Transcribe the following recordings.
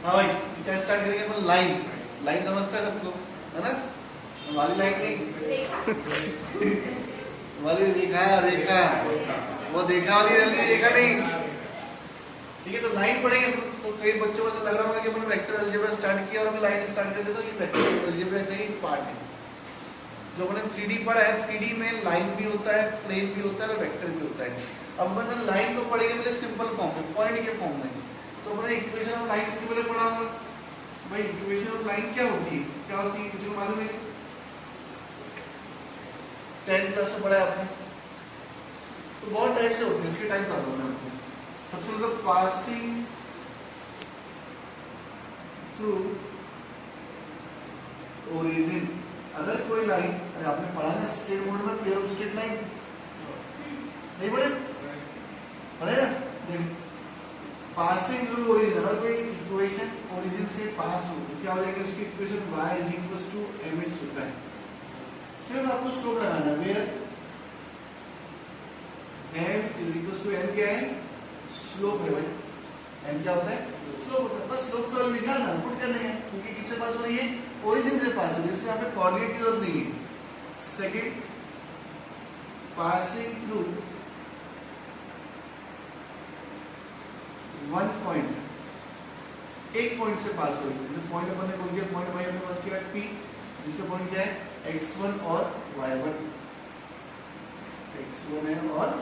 हाँ भाई क्या स्टार्ट करेंगे अपन लाइन लाइन समझता है सबको है ना वाली लाइन नहीं वाली रेखा रेखा वो देखा वाली रेखा नहीं ठीक है तो लाइन पढ़ेंगे तो कई बच्चों को तो लग रहा होगा कि अपन वेक्टर अलजेब्रा स्टार्ट किया और अभी लाइन स्टार्ट कर देता तो ये वेक्टर अलजेब्रा का ही पार्ट है जो मैंने 3D पढ़ा है 3D में लाइन भी होता है प्लेन भी होता है और वेक्टर भी होता है अब अपन लाइन को पढ़ेंगे पहले सिंपल फॉर्म में पॉइंट के फॉर्म में तो मैंने इक्वेशन ऑफ लाइन इसके पहले पढ़ा होगा भाई इक्वेशन ऑफ लाइन क्या होती है किसी को मालूम है 10 क्लास में पढ़ा है आपने तो बहुत टाइप से होती है इसके टाइप बता दूं मैं आपको सबसे पहले पासिंग थ्रू ओरिजिन अगर कोई लाइन अरे आपने पढ़ा ना स्ट्रेट मोड में पेयर ऑफ स्ट्रेट लाइन नहीं पढ़े ना देखो पासिंग थ्रू ओरिजिन अगर कोई इक्वेशन ओरिजिन से पास हो तो क्या हो जाएगा उसकी इक्वेशन y mx होता है सिर्फ आपको स्लोप लगाना है वेयर m क्या है स्लोप है भाई m क्या होता है स्लोप होता है बस स्लोप को निकालना पुट करने है क्योंकि किससे पास हो रही है ओरिजिन से पास हो रही है इसलिए यहाँ पे कोऑर्डिनेट की जरूरत नहीं है second passing through one point एक पॉइंट से पास हो रही है पॉइंट अपन ने बोल दिया पॉइंट भाई अपने पास क्या है P जिसका पॉइंट क्या है x1 और y1 x1 है और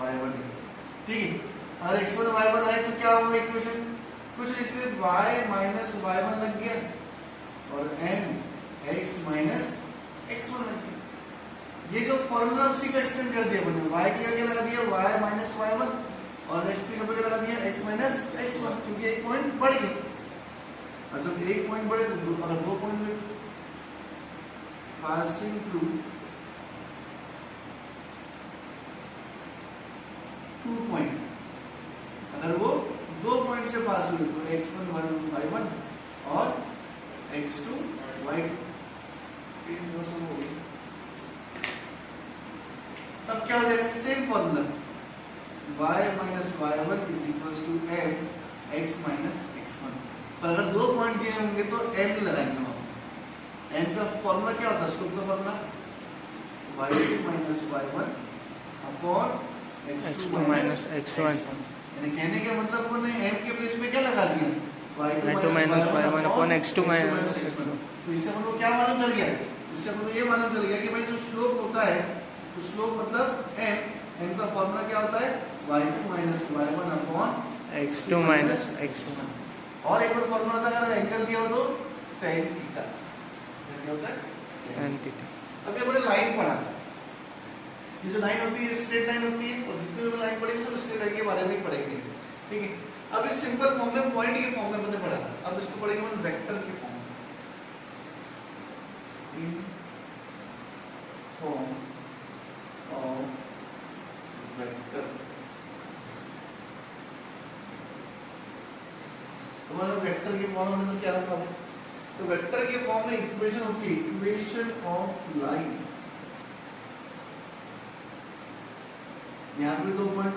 y1 है ठीक है अगर x1 और y1 आए तो क्या होगा इक्वेशन कुछ नहीं सिर्फ y माइनस y1 लग गया और m x माइनस x1 लग गया ये जो फॉर्मूला उसी का एक्सटेंड कर दिया हमने y की जगह लगा दिया y माइनस y1 और नेक्स्ट की जगह लगा दिया x माइनस x1 क्योंकि एक पॉइंट बढ़ गया जब एक पॉइंट बढ़े तो अगर दो point passing through two point अगर वो दो पॉइंट से पास हुए तो x1 y1 और x2 y2 तब क्या हो जाएगा same formula y minus y1 is equals to m x minus x1 पर अगर दो पॉइंट दिए होंगे तो m लगाएंगे हम m का फॉर्मूला क्या होता है स्लोप का formula y2 minus y1 upon x2 minus x1 यानी कहने का मतलब हमने m के प्लेस में क्या लगा दिया y2 minus y1 upon x2 minus x1 तो इससे हमको क्या मालूम चल गया इससे हमको ये मालूम चल गया कि भाई जो स्लोप होता है तो स्लोप मतलब m का फॉर्मूला क्या होता है y2 minus y1 upon x2 minus x1 और एक और फॉर्मूला था अगर एंगल दिया हो तो tan थीटा क्या होता है tan थीटा अब ये हमने लाइन पढ़ा ये जो लाइन होती है स्ट्रेट लाइन होती है और जितने भी लाइन पढ़ेंगे सब स्ट्रेट लाइन के बारे में ही पढ़ेंगे ठीक है अब इस सिंपल फॉर्म में पॉइंट के फॉर्म में हमने पढ़ा अब इसको पढ़ेंगे हम वेक्टर के फॉर्म में फॉर्म ऑफ वेक्टर तो वेक्टर के फॉर्म में क्या होता है तो वेक्टर के फॉर्म में इक्वेशन होती है इक्वेशन ऑफ लाइन यहां पे दो point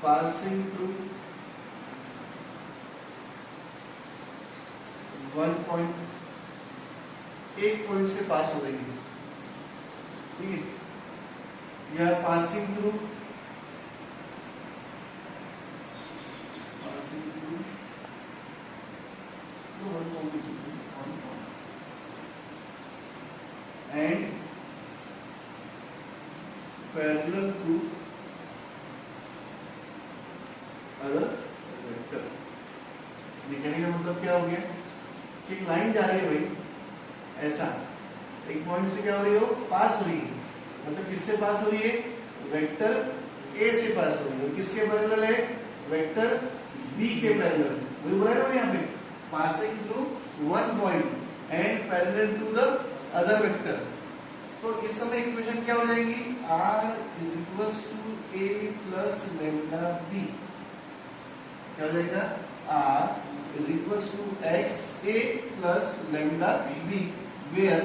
passing through one point एक पॉइंट से पास हो रही है ठीक है यह passing through and parallel to other vector लिखने का मतलब क्या हो गया कि लाइन जा रही है भाई ऐसा एक पॉइंट से क्या हो रही हो पास हो रही है मतलब किससे पास हो रही है वेक्टर a से पास हो रही है किसके पैरेलल है वेक्टर b के पैरेलल वही बोला ना यहाँ पे passing through one point and parallel to the other vector तो इस समय इक्वेशन क्या हो जाएगी r is equals to a plus lambda b क्या हो जाएगा r is equals to x a plus lambda b where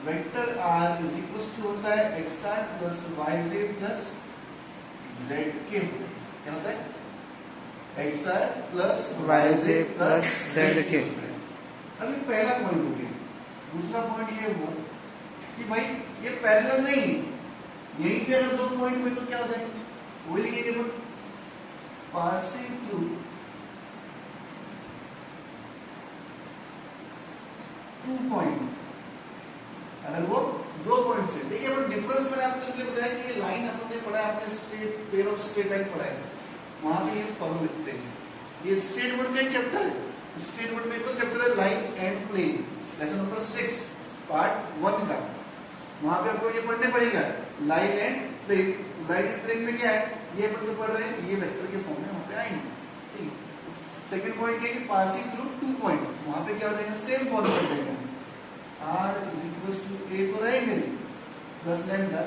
vector r is equals to होता है xi plus yj plus zk क्या होता है xi plus yj plus zk। अभी पहला पॉइंट हो गया। दूसरा पॉइंट ये हुआ कि भाई ये पैरेलल नहीं है, यहीं पे अगर दो पॉइंट हुए तो क्या हो जाएंगे, वही लिखेंगे अपन पासिंग थ्रू टू पॉइंट। अगर वो दो पॉइंट से देखिए अपन डिफरेंस मैंने आपको इसलिए बताया कि ये लाइन अपन ने पढ़ा है, आपने straight pair of straight line पढ़ा है, वहां पे ये फॉर्म लिखते हैं। ये स्ट्रेट वर्ड का ही चैप्टर है, स्ट्रेट वर्ड में एक चैप्टर है line and plane, lesson number 6 part 1 का। वहां पे आपको ये पढ़ने पड़ेगा line and plane. Line and plane में क्या है, ये अपन जो पढ़ रहे हैं ये वेक्टर के फॉर्म में वहां पे आएंगे, ठीक है। सेकंड पॉइंट क्या है कि पासिंग थ्रू टू पॉइंट, वहां पे क्या हो जाएगा, सेम फॉर्म हो जाएगा, r इक्वल्स टू a तो रहेगा प्लस लैम्डा,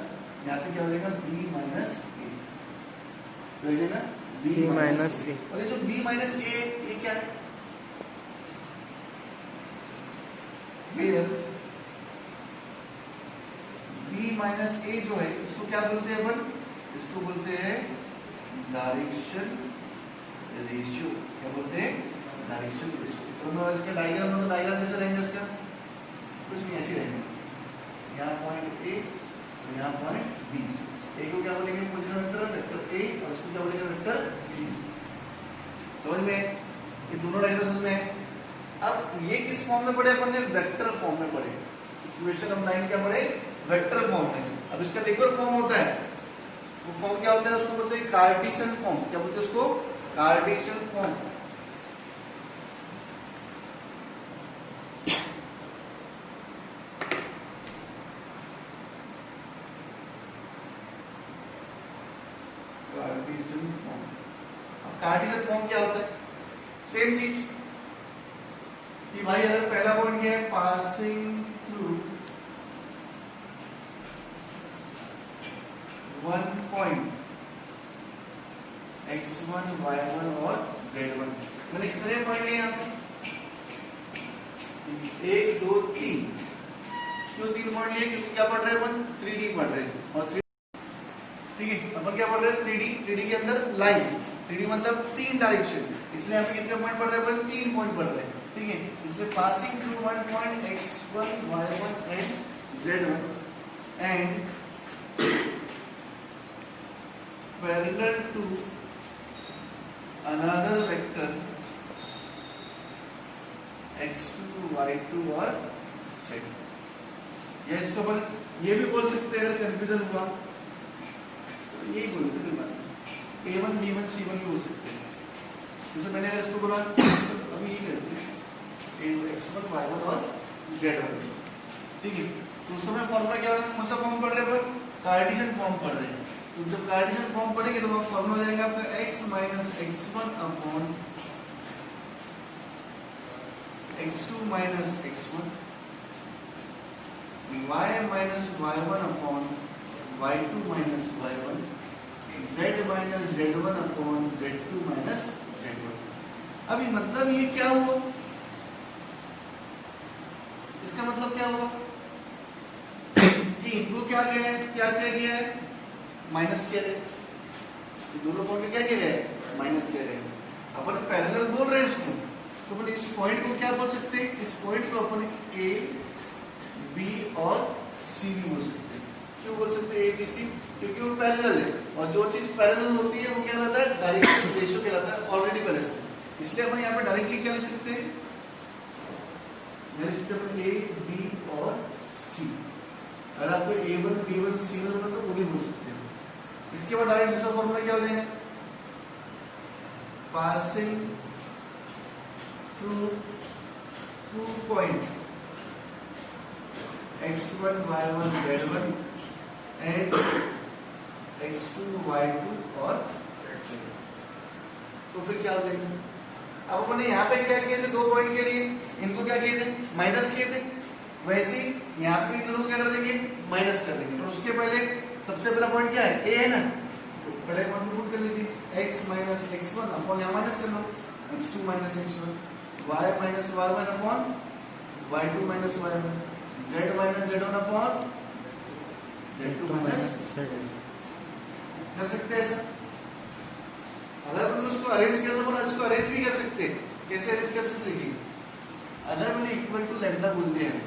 यहाँ पे क्या हो जाएगा b माइनस a, तो ये ना b माइनस a। और ये जो b माइनस a ये क्या है, where b माइनस a जो है इसको क्या बोलते हैं अपन, इसको बोलते हैं डायरेक्शन रेशियो। क्या बोलते हैं, डायरेक्शन रेशियो। तो मैं इसका डायग्राम में, तो डायग्राम कैसे रहेगा इसका, कुछ नहीं ऐसे रहेगा, यहाँ पॉइंट ए और यहाँ पॉइंट बी। ए को क्या बोलेंगे पोजीशन वेक्टर, वेक्टर ए, और इसको क्या बोलेंगे वेक्टर बी। समझ में, ये दोनों डायग्राम समझ में। अब ये किस फॉर्म में पढ़े अपन ने, वेक्टर फॉर्म में पढ़े। इक्वेशन ऑफ लाइन क्या पढ़े, वेक्टर फॉर्म में। अब इसका देखो फॉर्म होता है, वो फॉर्म क्या होता है, उसको बोलते हैं कार्टेशियन फॉर्म। क्या बोलते हैं उसको, कार्टेशियन फॉर्म। Cartesian form. अब कार्टेशियन फॉर्म क्या होता है, सेम चीज कि भाई अगर पहला पॉइंट क्या है, passing through one point x1 y1 और z1। मैंने कितने पॉइंट लिए यहाँ पे, 1 2 3। क्यों 3 पॉइंट लिए, क्योंकि क्या पढ़ रहे हैं अपन, 3D पढ़ रहे हैं। और ठीक है, अपन क्या पढ़ रहे हैं, 3D के अंदर लाइन, 3D मतलब 3 डायरेक्शन, इसलिए यहाँ पे कितने पॉइंट पढ़ रहे हैं अपन, 3 पॉइंट पढ़ रहे हैं, ठीक है। इसलिए passing through one point x1 y1 and z1 and parallel to another vector x2 y2 और z। या इसको अपन ये भी बोल सकते हैं, अगर कंफ्यूजन हुआ तो यही बोलते हैं, a1 b1 c1 भी बोल सकते हैं। जैसे मैंने अगर इसको बोला तो अभी ये करते हैं x1 y1 और z1, ठीक है। तो उस समय फॉर्मूला क्या होगा, कौन सा फॉर्म पढ़ रहे हैं, कार्टेशियन फॉर्म पढ़ रहे हैं। तो जब कार्टेशियन फॉर्म पढ़ेंगे तो वो फॉर्मूला हो जाएगा आपका x minus x1 upon x2 minus x1, y minus y1 upon y2 minus y1, z minus z1 upon z2 minus z1। अभी मतलब ये क्या हुआ, इसका मतलब क्या हुआ कि इनको क्या किया है, माइनस किया गया, दोनों पॉइंट क्या किया गया, माइनस किया गया। अपन पैरेलल बोल रहे हैं इसको, तो अपन इस पॉइंट को क्या बोल सकते हैं, इस पॉइंट को अपन ए बी और सी भी बोल सकते हैं। क्यों बोल सकते हैं ए बी सी, क्योंकि वो पैरेलल है, और जो चीज पैरेलल होती है वो क्या कहलाता है, डायरेक्शन रेशियो कहलाता है ऑलरेडी पहले से। इसलिए अपन यहाँ पे डायरेक्टली क्या लिख सकते हैं, ए बी और सी। अगर आपको a1 b1 c1 तो वो भी बोल सकते हैं। इसके बाद डायरेक्ट दूसरा फॉर्मूला क्या हो जाएगा, passing through two point x1 y1 z1 and x2 y2 और z। तो फिर क्या हो जाएगा, अब हमने यहाँ पे क्या किए थे, 2 पॉइंट के लिए इनको क्या किए थे, माइनस किए थे। वैसे ही यहाँ पे इन दोनों को क्या कर देंगे, माइनस कर देंगे। तो उसके पहले सबसे पहला पॉइंट क्या है, ए है ना, तो पहले पॉइंट पुट कर लीजिए x माइनस x1 अपॉन यहाँ माइनस कर लो x2 minus x1, y minus y1 upon y2 minus y1, z minus z1 upon z2 minus. कर सकते हैं ऐसा, इसको अरेंज करना बोला, इसको अरेंज भी कर सकते हैं। कैसे अरेंज कर सकते देखिए, अगर मैंने इक्वल टू लैम्डा बोल दिया है,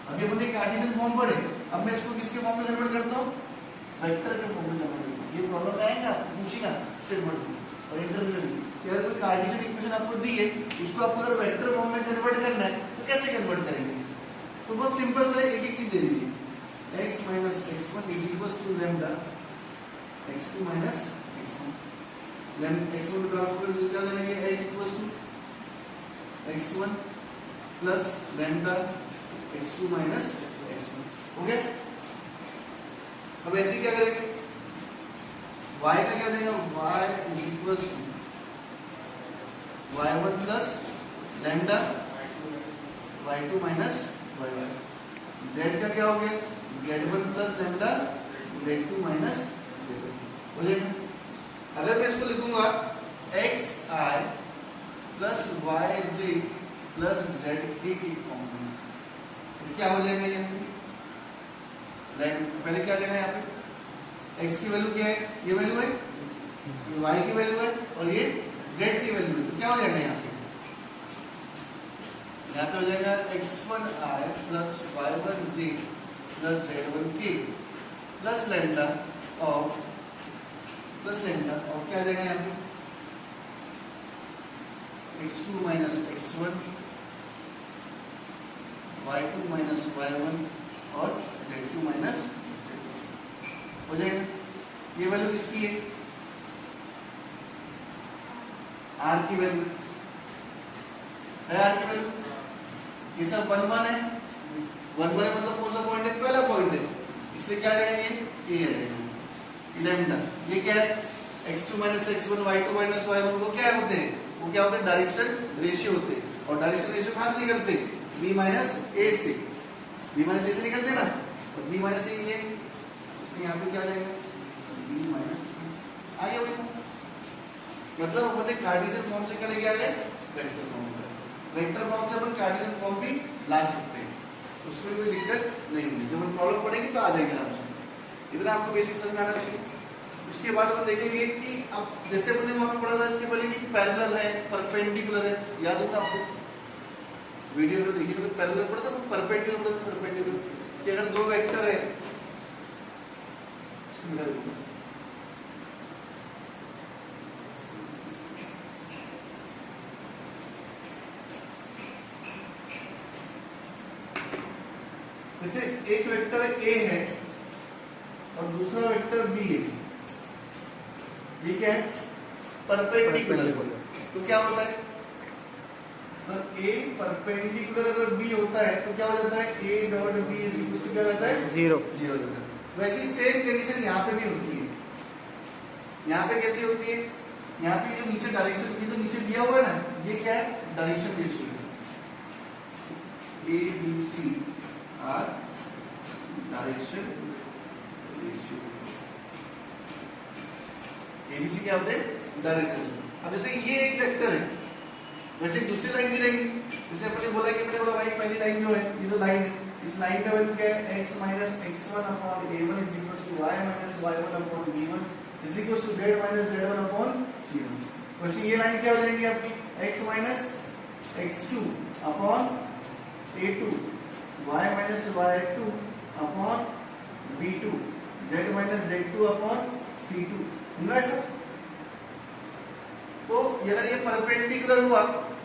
अभी अपने कार्टेशियन फॉर्म पढ़े, अब मैं इसको किसके फॉर्म में कन्वर्ट करता हूँ, वेक्टर के फॉर्म में कन्वर्ट करता हूँ। ये प्रॉब्लम आएगा, पूछेगा स्टेटमेंट में और इंटरव्यू में कि अगर कोई कार्टेशियन इक्वेशन आपको दी है, उसको आपको अगर वेक्टर फॉर्म में कन्वर्ट करना है तो कैसे कन्वर्ट करेंगे। तो बहुत सिंपल सा एक एक चीज दे दीजिए, x minus x1 is equal to lambda x2 minus x1। x1 को ट्रांसफर कर क्या जाएंगे, x equal to x1 plus lambda x2 minus x1। हो गया। अब ऐसे क्या करेंगे, y का क्या हो जाएगा, y is equal to y1 plus lambda y2 minus y1। z का क्या हो गया, z1 plus lambda z2 minus z1। बोलिए, अगर मैं इसको लिखूंगा xi plus yj plus zk की फॉर्म में, तो क्या हो जाएगा ये, पहले क्या आ जाएगा यहाँ पे, x की वैल्यू क्या है, ये वैल्यू है, ये y की वैल्यू है और ये z की वैल्यू है। तो क्या हो जाएगा यहाँ पे, हो जाएगा x1i plus y1j plus z1k plus lambda of क्या आ जाएगा यहाँ पे, x2 minus x1 y2 minus y1 और z2 माइनस z2 हो जाएगा। ये वैल्यू किसकी है, r की वैल्यू है, r की वैल्यू, ये सब 1 1 है, 1 1 है मतलब कौन सा पॉइंट है, पहला पॉइंट है, इसलिए क्या आ जाएगा, ये आ जाएगा लैम्डा। ये क्या है, x2 minus x1 y2 minus y1 वो क्या होते हैं, वो क्या होते हैं, डायरेक्शन रेशियो होते हैं। और डायरेक्शन रेशियो कहाँ से निकलते हैं, b माइनस a से, b माइनस a से निकलते हैं ना, और b माइनस a ये, इसलिए यहाँ पे क्या आ जाएगा, b माइनस आ गया वही। मतलब अपने कार्टेशियन फॉर्म से क्या लेके आ गए, वेक्टर फॉर्म में। वेक्टर फॉर्म से अपन कार्टेशियन फॉर्म भी ला सकते हैं, उसमें कोई दिक्कत नहीं होगी। जब हम प्रॉब्लम पढ़ेंगे तो आ जाएंगे आराम से। इतना आपको बेसिक समझ आना चाहिए। उसके बाद अपन देखेंगे कि अब जैसे अपने वहां पे पढ़ा था इसके पहले कि पैरेलल है, परपेंडिकुलर है, याद होगा आपको, वीडियो में देखिए तो पैरेलल पढ़ा था, परपेंडिकुलर कि अगर दो वेक्टर है, जैसे एक वेक्टर a है और दूसरा वेक्टर b है, ये क्या है, परपेंडिकुलर। तो क्या होता है, अगर a परपेंडिकुलर अगर b होता है तो क्या हो जाता है, a dot b is equal to क्या होता है, 0 0 होता है। वैसे सेम कंडीशन यहाँ पे भी होती है। यहाँ पे कैसी होती है, यहाँ पे जो नीचे डायरेक्शन, ये जो नीचे दिया हुआ है ना, ये क्या है, direction ratio a b c are direction ratio. A B C क्या होते हैं, डायरेक्शन। अब जैसे ये एक वेक्टर है, वैसे दूसरी लाइन भी रहेगी। जैसे अपने बोला कि अपने बोला भाई पहली लाइन जो है, ये जो लाइन है, इस लाइन का वैल्यू क्या है, x minus x1 upon a1 is equal to y minus y1 upon b1 is equal to z minus z1 upon c1। वैसे ये लाइन क्या हो जाएगी आपकी, x minus x2 upon a2 y minus y2 upon b2 z minus z2 upon c2, है ऐसा। तो अगर ये परपेंडिकुलर हुआ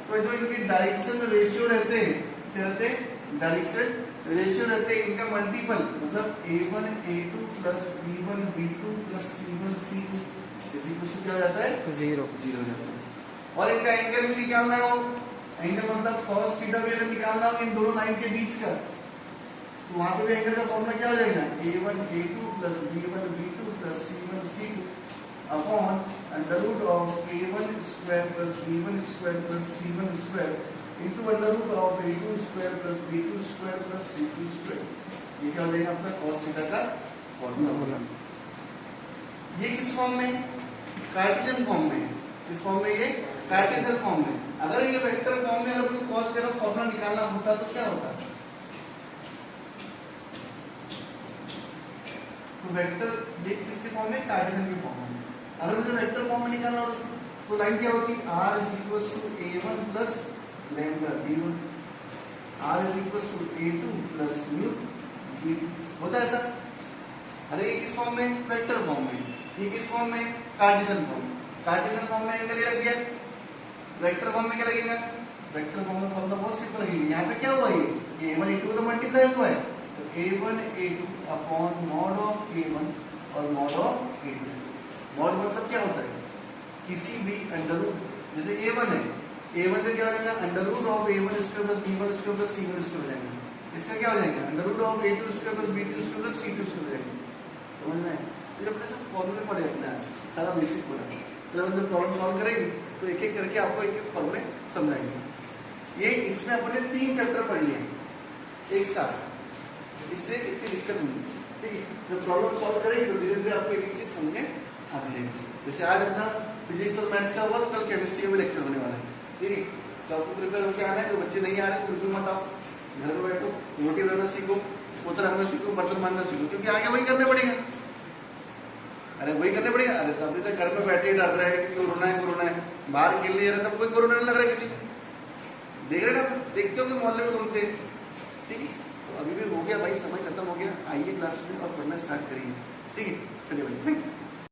तो जो इनके डायरेक्शन रेशियो रहते हैं, क्या रहते हैं, डायरेक्शन रेशियो रहते हैं, इनका मल्टीपल, मतलब a1 a2 plus b1 b2 plus c1 c2 इसी कुछ क्या हो जाता है, 0 0 हो जाता है। और इनका एंगल भी निकालना हो, एंगल मतलब cos थीटा भी अगर निकालना हो इन दोनों लाइन के बीच का, तो वहां पे भी एंगल का फॉर्मूला क्या हो जाएगा, a1 a2 plus b1 b2 plus c1 c2 upon under root of a1 square plus b1 square plus c1 square into under root of a2 square plus b2 square plus c2 square. ये क्या हो जाएगा आपका cos theta का formula. ये किस form में, Cartesian form में। किस फॉर्म में, ये कार्टेशियन फॉर्म में। अगर ये वेक्टर फॉर्म में अगर cos का फॉर्मूला निकालना होता तो क्या होता, तो वेक्टर ये किसके फॉर्म में, कार्टेशियन के फॉर्म में। अगर मुझे वेक्टर फॉर्म में निकालना होता है। तो लाइन क्या होती है, r is equal to a1 plus lambda b1, r is equal to a2 plus mu b2। होता है ऐसा? अरे ये किस फॉर्म में, वेक्टर फॉर्म में, ये किस फॉर्म में, कार्टेशियन फॉर्म में। कार्टेशियन फॉर्म में एंगल ये लग गया, वेक्टर फॉर्म में क्या लगेगा, वेक्टर फॉर्म में फॉर्मूला बहुत सिंपल लगेगा। यहाँ पे क्या हुआ, ये a1 a2 तो मल्टीप्लाई हुआ है, तो a1 a2 upon mod of a1 और मॉड ऑफ a2। मॉड मतलब क्या होता है, किसी भी अंडर रूट, जैसे a1 है, a1 का क्या हो जाएगा, under root of a1 square plus b1 square plus c1 square हो जाएगा। इसका क्या हो जाएगा, under root of a2 square plus b2 square plus c2 square हो जाएगा। समझ में आया? तो अपने सब फॉर्मूले पढ़े अपने आज, सारा बेसिक पढ़ा। तो जब हम प्रॉब्लम सॉल्व करेंगे तो एक एक करके आपको एक एक फॉर्मूले समझाएंगे। ये इसमें अपने 3 चैप्टर पढ़ लिए एक साथ, इसलिए इतनी दिक्कत होगी। ठीक है, जब प्रॉब्लम सॉल्व करेंगे तो धीरे धीरे आपको एक एक चीज समझ में आती जाएगी। जैसे आज अपना फिजिक्स और मैथ्स का हुआ, तो कल केमिस्ट्री का भी लेक्चर होने वाला है। ठीक है, तो आपको प्रिपेयर होकर आना है। जो बच्चे नहीं आ रहे तो बिल्कुल मत आओ, घर में बैठो, रोटी बनाना सीखो, पोता रखना सीखो, बर्तन मारना सीखो, क्योंकि आगे वही करने पड़ेगा। अरे वही करने पड़ेगा। अरे तो अभी तक घर में बैठे डर रहे हैं कि कोरोना है कोरोना है, बाहर खेल नहीं रहे, तब कोई कोरोना नहीं लग रहा है किसी को। देख रहे ना, देखते हो कि मोहल्ले में घूमते। ठीक है, तो अभी भी हो गया भाई, समय खत्म हो गया। आइए क्लास में और पढ़ना स्टार्ट करिए। ठीक है, चलिए भाई।